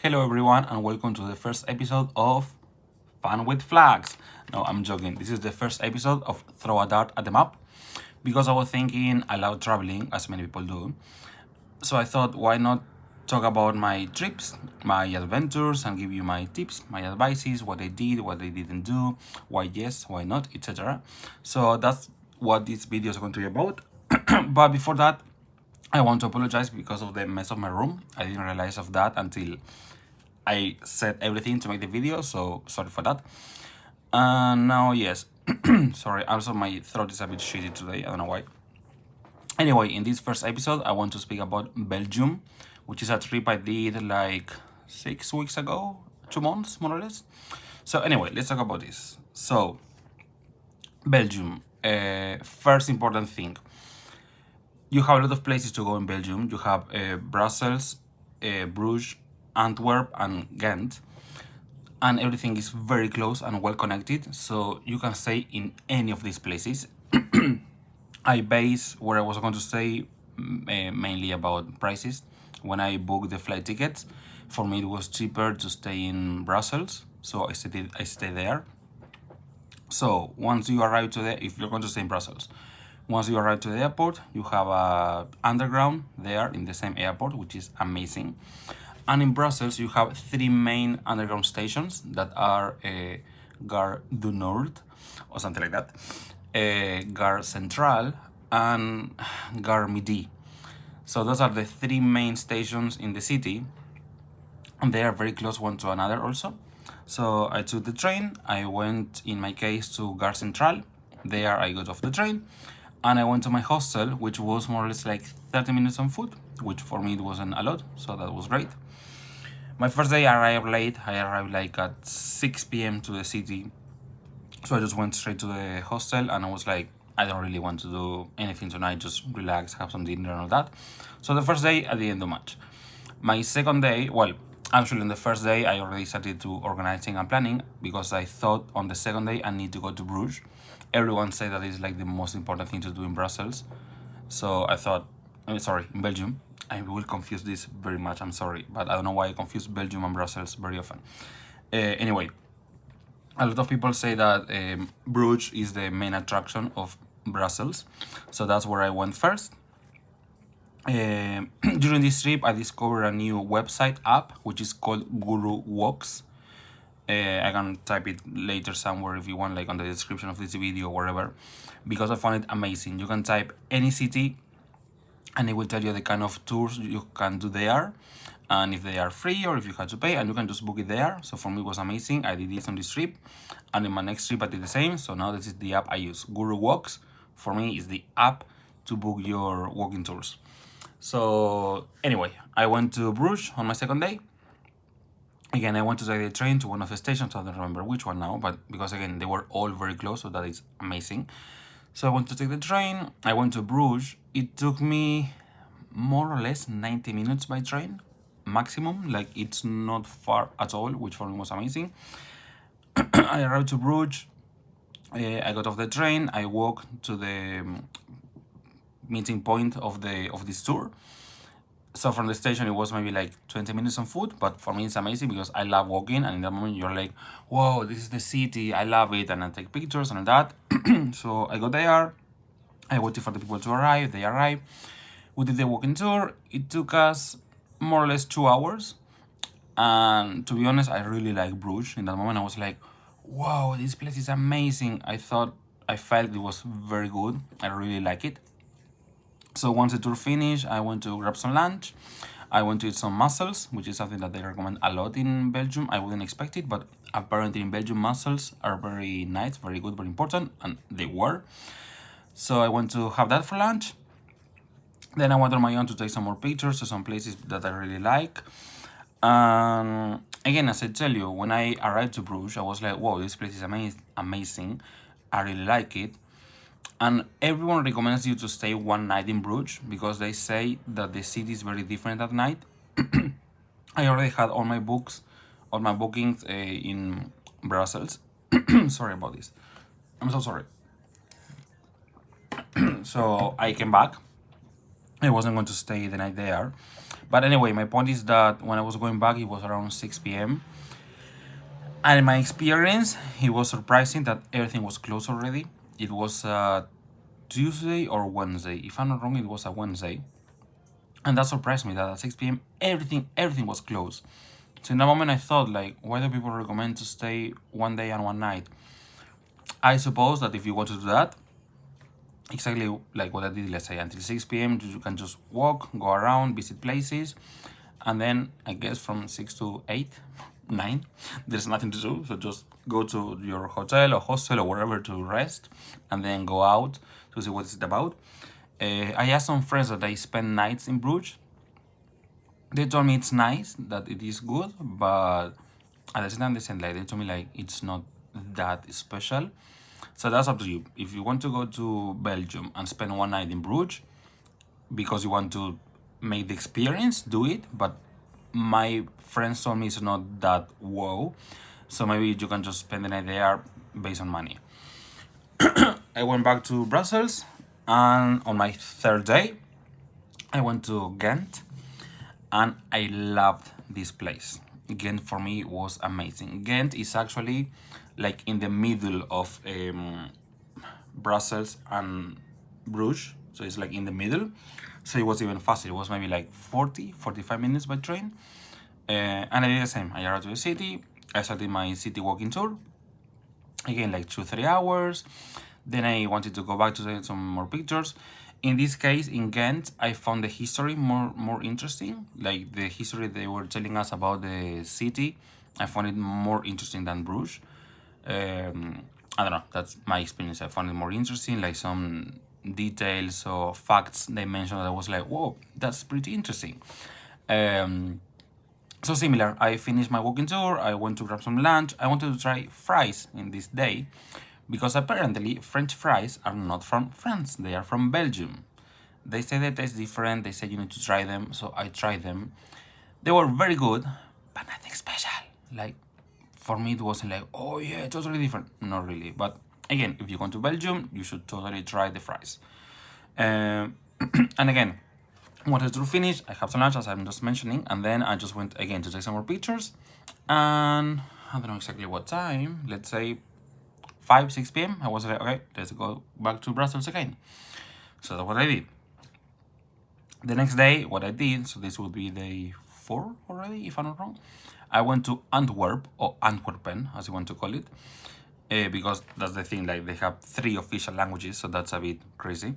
Hello everyone and welcome to the first episode of Fun with Flags. No, I'm joking. This is the first episode of Throw a Dart at the Map because I was thinking I love traveling, as many people do. So I thought, why not talk about my trips, my adventures, and give you my tips, my advices, what I did, what I didn't do, why yes, why not, etc. So that's what this video is going to be about. But before that, I want to apologize because of the mess of my room. I didn't realize of that until I set everything to make the video, so sorry for that. And now, yes, sorry, also my throat is a bit shitty today, I don't know why. Anyway, in this first episode, I want to speak about Belgium, which is a trip I did like 6 weeks ago, 2 months, more or less. So anyway, let's talk about this. So, Belgium, first important thing. You have a lot of places to go in Belgium. You have Brussels, Bruges, Antwerp, and Ghent. And everything is very close and well connected, so you can stay in any of these places. I base where I was going to stay mainly about prices. When I booked the flight tickets, for me it was cheaper to stay in Brussels, so I stayed there. So once you arrive to the, if you're going to stay in Brussels, once you arrive to the airport, you have a underground there in the same airport, which is amazing. And in Brussels, you have 3 main underground stations that are Gare du Nord, or something like that, Gare Centrale, and Gare Midi. So those are the 3 main stations in the city, and they are very close one to another also. So I took the train, I went, in my case, to Gare Centrale. There I got off the train, and I went to my hostel, which was more or less like 30 minutes on foot, which for me it wasn't a lot, so that was great. My first day I arrived late. I arrived like at 6 p.m. to the city. So I just went straight to the hostel and I was like, I don't really want to do anything tonight, just relax, have some dinner and all that. So the first day I didn't do much. My second day, well, actually on the first day I already started to organizing and planning because I thought on the second day I need to go to Bruges. Everyone said that it's like the most important thing to do in Brussels. So I thought, in Belgium. I will confuse this very much, I'm sorry, but I don't know why I confuse Belgium and Brussels very often. Anyway, a lot of people say that Bruges is the main attraction of Brussels, so that's where I went first. During this trip, I discovered a new website app, which is called Guru Walks. I can type it later somewhere if you want, like on the description of this video or wherever, because I found it amazing. You can type any city and it will tell you the kind of tours you can do there, and if they are free or if you have to pay, and you can just book it there. So for me it was amazing. I did this on this trip, and in my next trip I did the same. So now this is the app I use. Guru Walks for me is the app to book your walking tours. So anyway, I went to Bruges on my second day. Again, I went to take the train to one of the stations. I don't remember which one now, but because again they were all very close, so that is amazing. So I went to take the train. I went to Bruges. It took me more or less 90 minutes by train, maximum. Like, it's not far at all, which for me was amazing. I arrived to Bruges. I got off the train. I walked to the meeting point of this tour. So from the station, it was maybe like 20 minutes on foot, but for me it's amazing because I love walking, and in that moment you're like, whoa, this is the city, I love it, and I take pictures and all that. So I got there, I waited for the people to arrive, they arrived, we did the walking tour. It took us more or less 2 hours, and to be honest, I really like Bruges. In that moment I was like, wow, this place is amazing. I felt it was very good, I really like it. So once the tour finished, I went to grab some lunch. I went to eat some mussels, which is something that they recommend a lot in Belgium. I wouldn't expect it, but apparently in Belgium, mussels are very nice, very good, very important, and they were. So I went to have that for lunch. Then I went on my own to take some more pictures to some places that I really like. Again, as I tell you, when I arrived to Bruges, I was like, wow, this place is amazing. I really like it. And everyone recommends you to stay one night in Bruges because they say that the city is very different at night. I already had all my bookings in Brussels. Sorry about this. I'm so sorry. So I came back. I wasn't going to stay the night there, But anyway, my point is that when I was going back, it was around 6 p.m. And in my experience, it was surprising that everything was closed already. It was Tuesday or Wednesday. If I'm not wrong, it was a Wednesday. And that surprised me that at 6 p.m. everything was closed. So in that moment I thought, like, why do people recommend to stay one day and one night? I suppose that if you want to do that, exactly like what I did, let's say until 6 p.m. you can just walk, go around, visit places, and then I guess from 6 to 8, 9, there's nothing to do. So just go to your hotel or hostel or wherever to rest, and then go out to see what it's about. I asked some friends that they spend nights in Bruges. They told me it's nice, that it is good, but at the same time they said, like, they told me like it's not that special. So that's up to you. If you want to go to Belgium and spend one night in Bruges because you want to make the experience, do it. But my friends told me it's not that wow. So maybe you can just spend the night there based on money. I went back to Brussels, and on my third day, I went to Ghent, and I loved this place. Ghent for me was amazing. Ghent is actually like in the middle of Brussels and Bruges, so it's like in the middle. So it was even faster. It was maybe like 45 minutes by train. And I did the same. I arrived to the city. I started my city walking tour. Again, like 2-3 hours. Then I wanted to go back to take some more pictures. In this case, in Ghent, I found the history more interesting. Like the history they were telling us about the city, I found it more interesting than Bruges. I don't know, that's my experience. I found it more interesting, like some details or facts they mentioned that I was like, whoa, that's pretty interesting. So similar, I finished my walking tour, I went to grab some lunch. I wanted to try fries in this day because apparently French fries are not from France, they are from Belgium. They say they taste different, they say you need to try them, so I tried them. They were very good, but nothing special. Like, for me it wasn't like, oh yeah, totally different. Not really, but again, if you go to Belgium, you should totally try the fries. And again, wanted to finish, I have some lunch as I'm just mentioning, and then I just went again to take some more pictures. And I don't know exactly what time, let's say 5-6 p.m. I was like, okay, let's go back to Brussels again. So that's what I did. The next day, what I did, so this would be day 4 already, if I'm not wrong, I went to Antwerp, or Antwerpen, as you want to call it, because that's the thing, like they have 3 official languages, so that's a bit crazy.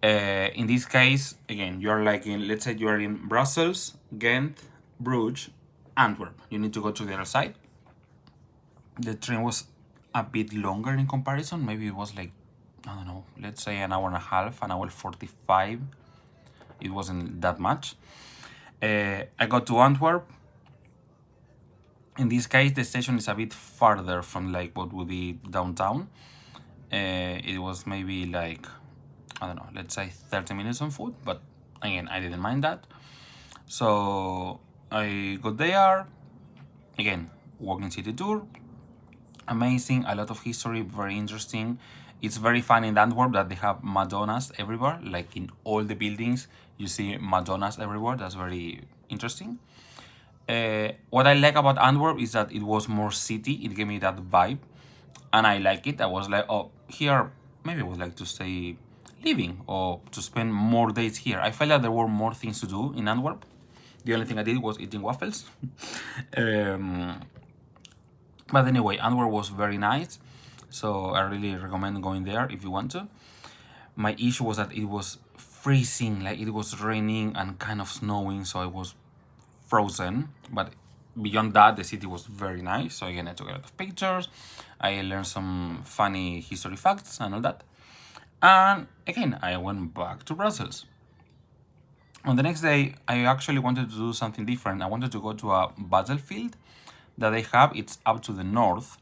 In this case, again, you're like in, let's say you are in Brussels, Ghent, Bruges, Antwerp. You need to go to the other side. The train was a bit longer in comparison. Maybe it was like, I don't know, let's say an hour and a half, an hour 45. It wasn't that much. I got to Antwerp. In this case, the station is a bit farther from like what would be downtown. It was maybe like, I don't know, let's say 30 minutes on foot, but again, I didn't mind that. So I got there, again, walking city tour, amazing, a lot of history, very interesting. It's very fun in Antwerp that they have Madonnas everywhere, like in all the buildings, you see Madonnas everywhere. That's very interesting. What I like about Antwerp is that it was more city, it gave me that vibe, and I like it. I was like, oh, here, maybe I would like to stay living or to spend more days here. I felt that there were more things to do in Antwerp. The only thing I did was eating waffles. But anyway, Antwerp was very nice, so I really recommend going there if you want to. My issue was that it was freezing, like it was raining and kind of snowing, so I was frozen. But beyond that, the city was very nice. So again, I took a lot of pictures, I learned some funny history facts and all that. And again, I went back to Brussels. On the next day, I actually wanted to do something different. I wanted to go to a battlefield that they have. It's up to the north,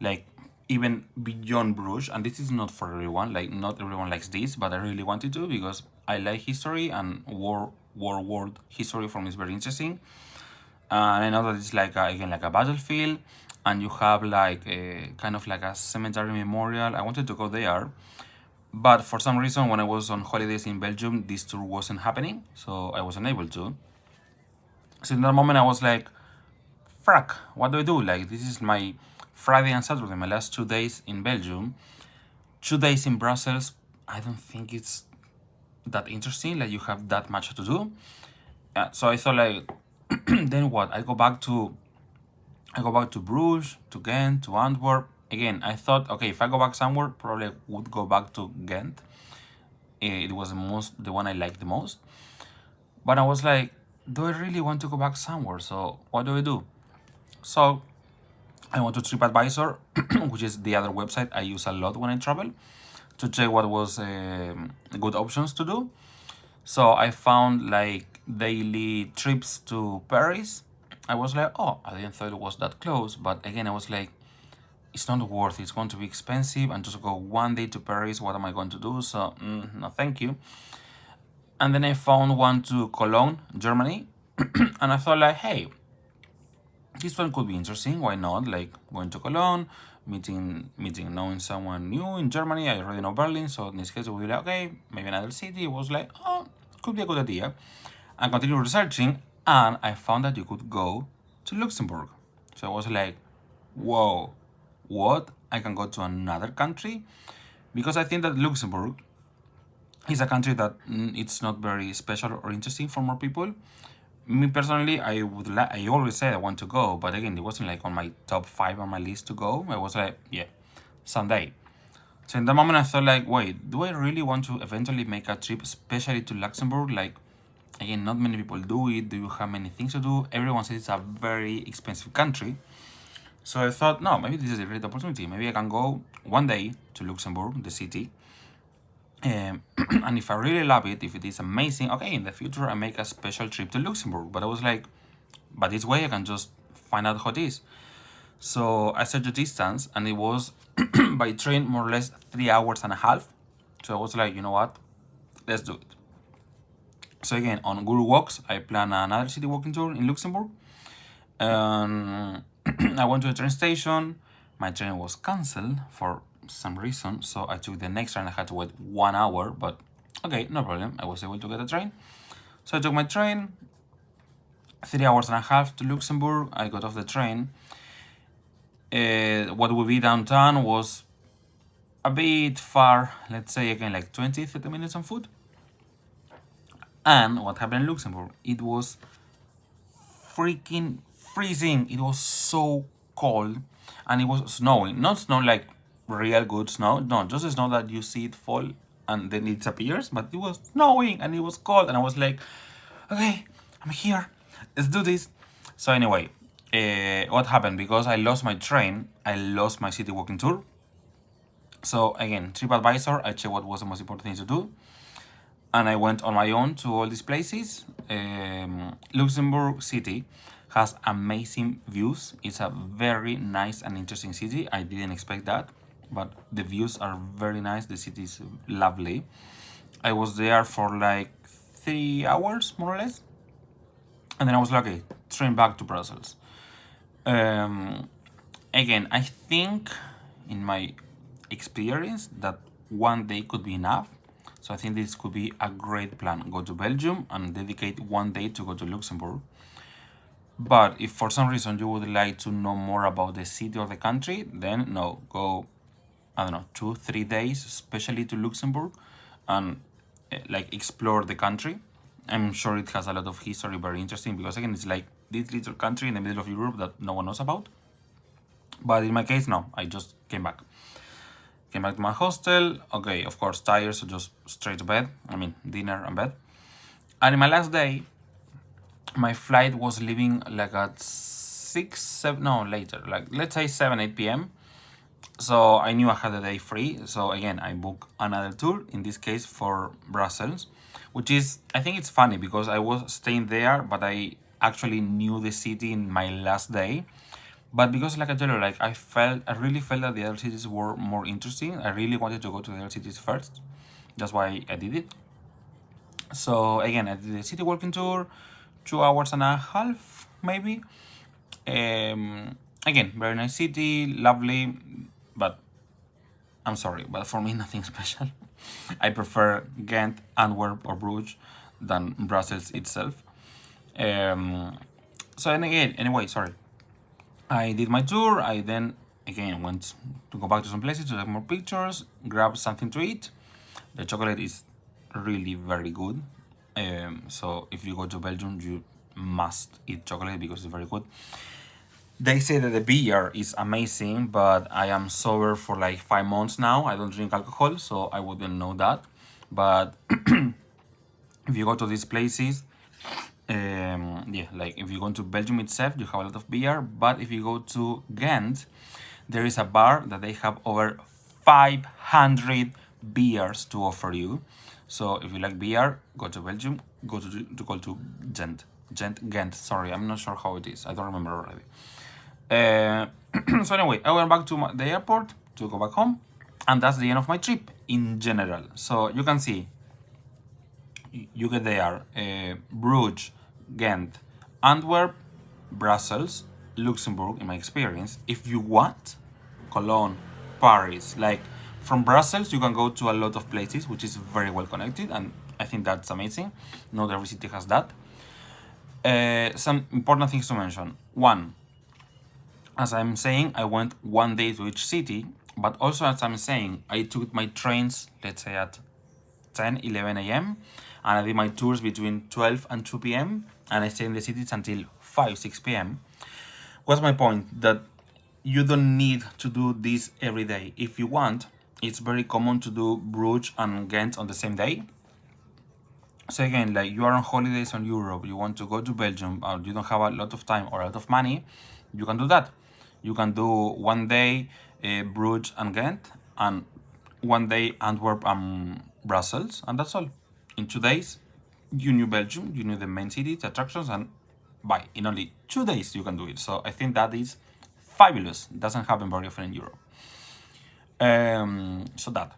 like even beyond Bruges. And this is not for everyone. Like not everyone likes this, but I really wanted to because I like history, and world history for me is very interesting. And I know that it's like again like a battlefield, and you have like a kind of like a cemetery memorial. I wanted to go there, but for some reason when I was on holidays in Belgium, this tour wasn't happening, so I wasn't able to. So in that moment, I was like, frack, what do I do? Like, this is my Friday and Saturday, my last 2 days in Belgium. 2 days in Brussels, I don't think it's that interesting. Like, you have that much to do. So I thought, like, then what? I go back to Bruges, to Ghent, to Antwerp. Again, I thought, okay, if I go back somewhere, probably I would go back to Ghent. It was the one I liked the most. But I was like, do I really want to go back somewhere? So what do I do? So I went to TripAdvisor, which is the other website I use a lot when I travel, to check what was good options to do. So I found like daily trips to Paris. I was like, oh, I didn't thought it was that close, but again, I was like, it's not worth it. It's going to be expensive, and just go one day to Paris. What am I going to do? So no, thank you. And then I found one to Cologne, Germany, and I thought like, hey, this one could be interesting. Why not? Like going to Cologne, knowing someone new in Germany. I already know Berlin, so in this case, it would be like, okay, maybe another city. It was like, oh, could be a good idea. I continued researching, and I found that you could go to Luxembourg. So I was like, whoa, what? I can go to another country? Because I think that Luxembourg is a country that it's not very special or interesting for more people. Me personally, I always said I want to go, but again, it wasn't like on my top 5 on my list to go. I was like, yeah, someday. So in that moment, I thought like, wait, do I really want to eventually make a trip, especially to Luxembourg? Like, again, not many people do it. Do you have many things to do? Everyone says it's a very expensive country. So I thought, no, maybe this is a great opportunity. Maybe I can go one day to Luxembourg, the city. And if I really love it, if it is amazing, okay, in the future I make a special trip to Luxembourg. But I was like, but this way I can just find out how it is. So I searched the distance, and it was by train more or less 3 hours and a half. So I was like, you know what, let's do it. So again, on Guru Walks, I plan another city walking tour in Luxembourg. I went to the train station. My train was cancelled for some reason, so I took the next train. I had to wait 1 hour, but okay, no problem. I was able to get a train. So I took my train, 3 hours and a half to Luxembourg. I got off the train. What would be downtown was a bit far, let's say again like 20-30 minutes on foot. And what happened in Luxembourg? It was freaking freezing. It was so cold, and it was snowing. Not snow like real good snow, no, just the snow that you see it fall and then it disappears. But it was snowing and it was cold, and I was like, okay, I'm here, let's do this. So anyway, what happened? Because I lost my train, I lost my city walking tour. So again, TripAdvisor, I checked what was the most important thing to do, and I went on my own to all these places. Luxembourg City has amazing views. It's a very nice and interesting city. I didn't expect that, but the views are very nice. The city is lovely. I was there for like 3 hours, more or less. And then I was like, okay, train back to Brussels. Again, I think in my experience that one day could be enough. So I think this could be a great plan. Go to Belgium and dedicate one day to go to Luxembourg. But if for some reason you would like to know more about the city or the country, then no, go, I don't know, 2-3 days, especially to Luxembourg, and like explore the country. I'm sure it has a lot of history, very interesting, because again, it's like this little country in the middle of Europe that no one knows about. But in my case, no, I just came back. Came back to my hostel. Okay, of course, tired, so just straight to bed. I mean, dinner and bed. And in my last day, my flight was leaving like at 6, 7, no, later, like let's say 7, 8 p.m. So I knew I had a day free. So again, I booked another tour, in this case for Brussels, which is, I think it's funny because I was staying there, but I actually knew the city in my last day. But because, like I told you, like I really felt that the other cities were more interesting. I really wanted to go to the other cities first. That's why I did it. So again, I did the city walking tour, 2 hours and a half, maybe. Again, very nice city, lovely, but I'm sorry, but for me, nothing special. I prefer Ghent, Antwerp, or Bruges than Brussels itself. So anyway, sorry. I did my tour. I then again went to go back to some places to take more pictures, grab something to eat. The chocolate is really very good. So if you go to Belgium, you must eat chocolate because it's very good. They say that the beer is amazing, but I am sober for like 5 months now. I don't drink alcohol, so I wouldn't know that. But if you go to these places, yeah, like if you go to Belgium itself, you have a lot of beer. But if you go to Ghent, there is a bar that they have over 500 beers to offer you. So if you like beer, go to Belgium. Go to Ghent. Sorry, I'm not sure how it is. I don't remember already. So anyway, I went back to the airport to go back home, and that's the end of my trip in general. So you can see, you get there, Bruges, Ghent, Antwerp, Brussels, Luxembourg, in my experience. If you want, Cologne, Paris. Like from Brussels, you can go to a lot of places, which is very well connected, and I think that's amazing. Not every city has that. Some important things to mention. One, as I'm saying, I went one day to each city, but also as I'm saying, I took my trains, let's say at 10, 11 a.m., and I did my tours between 12 and 2 p.m., and I stayed in the cities until 5, 6 p.m. What's my point? That you don't need to do this every day. If you want, it's very common to do Bruges and Ghent on the same day. So again, like you are on holidays on Europe, you want to go to Belgium, or you don't have a lot of time or a lot of money, you can do that. You can do one day Bruges and Ghent, and one day Antwerp and Brussels, and that's all. In 2 days, you knew Belgium, you knew the main cities, attractions, and bye. In only 2 days, you can do it. So I think that is fabulous. It doesn't happen very often in Europe. So that.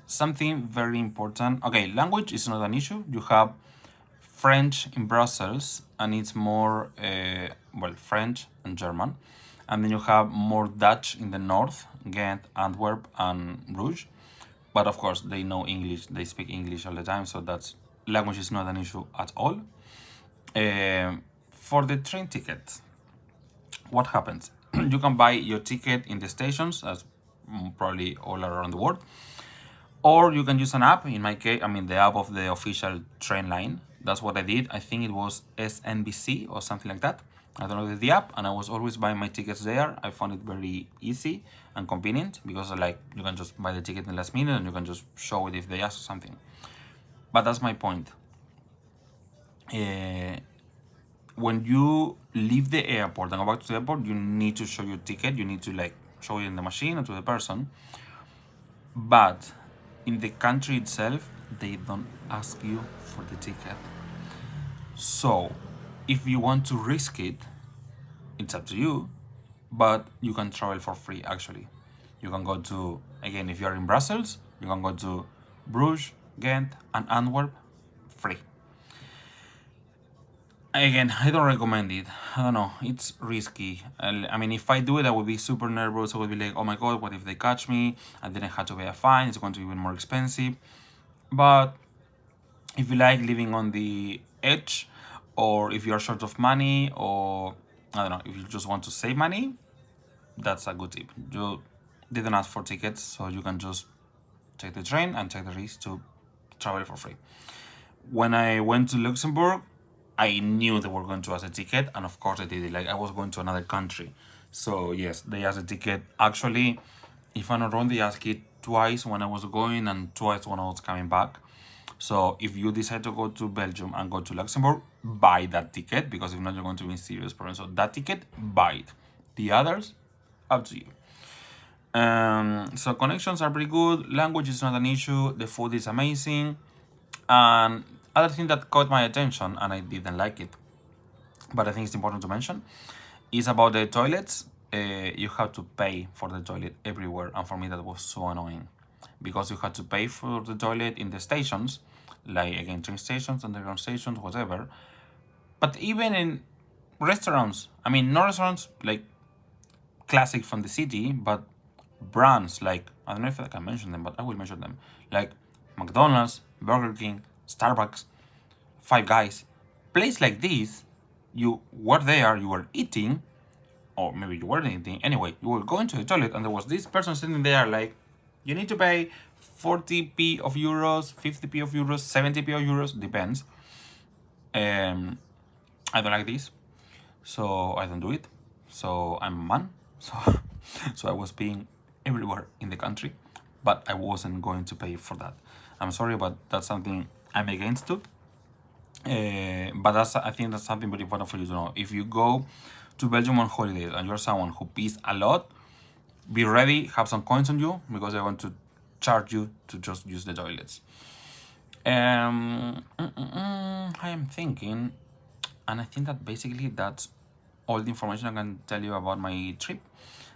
Something very important. Okay, language is not an issue. You have French in Brussels, and it's more, French and German. And then you have more Dutch in the north, Ghent, Antwerp, and Bruges. But of course, they know English, they speak English all the time, so that's language is not an issue at all. For the train ticket, what happens? You can buy your ticket in the stations, as probably all around the world, or you can use an app. In my case, I mean the app of the official train line. That's what I did. I think it was SNBC or something like that. I downloaded the app and I was always buying my tickets there. I found it very easy and convenient because like you can just buy the ticket in the last minute and you can just show it if they ask something. But that's my point. When you leave the airport and go back to the airport, you need to show your ticket. You need to like show it in the machine or to the person. But in the country itself, they don't ask you for the ticket. So if you want to risk it, it's up to you, but you can travel for free actually. You can go to, again, if you're in Brussels, you can go to Bruges, Ghent, and Antwerp free. Again, I don't recommend it. I don't know, it's risky. I mean, if I do it, I would be super nervous. I would be like, oh my god, what if they catch me? And then I had to pay a fine, it's going to be even more expensive. But if you like living on the edge, or if you're short of money, or I don't know, if you just want to save money, that's a good tip. You didn't ask for tickets, so you can just take the train and take the risk to travel for free. When I went to Luxembourg, I knew they were going to ask a ticket, and of course I did it. Like I was going to another country, so yes, they asked a ticket. Actually, if I'm not wrong, they asked it twice when I was going and twice when I was coming back. So if you decide to go to Belgium and go to Luxembourg, buy that ticket, because if not, you're going to be in serious problems. So that ticket, buy it. The others, up to you. So connections are pretty good. Language is not an issue. The food is amazing. And other thing that caught my attention, and I didn't like it, but I think it's important to mention, is about the toilets. You have to pay for the toilet everywhere, and for me that was so annoying, because you had to pay for the toilet in the stations, like again train stations, underground stations, whatever. But even in restaurants, I mean not restaurants like classic from the city, but brands like, I don't know if I can mention them, but I will mention them, like McDonald's, Burger King, Starbucks, Five Guys, place like this, you were there, you were eating, or maybe you weren't eating. Anyway, you were going to the toilet, and there was this person sitting there like, you need to pay 40p of euros, 50p of euros, 70p of euros, depends. I don't like this, so I don't do it. So I'm a man, so so I was paying everywhere in the country, but I wasn't going to pay for that. I'm sorry, but that's something I'm against to. But I think that's something very important for you to know. If you go to Belgium on holidays and you're someone who pees a lot, be ready, have some coins on you, because they want to charge you to just use the toilets. I am thinking, and I think that basically that's all the information I can tell you about my trip.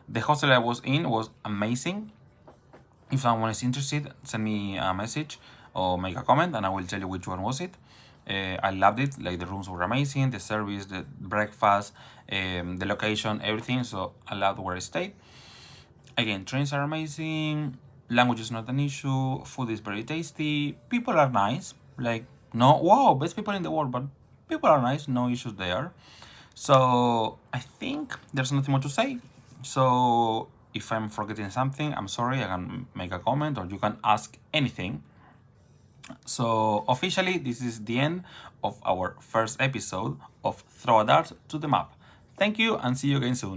The hostel I was in was amazing. If someone is interested, send me a message or make a comment, and I will tell you which one was it. I loved it. Like, the rooms were amazing, the service, the breakfast, the location, everything. So I loved where I stayed. Again, trains are amazing. Language is not an issue. Food is very tasty. People are nice. Like, no, wow, best people in the world, but people are nice. No issues there. So I think there's nothing more to say. So if I'm forgetting something, I'm sorry. I can make a comment, or you can ask anything. So officially, this is the end of our first episode of Throw a Dart to the Map. Thank you, and see you again soon.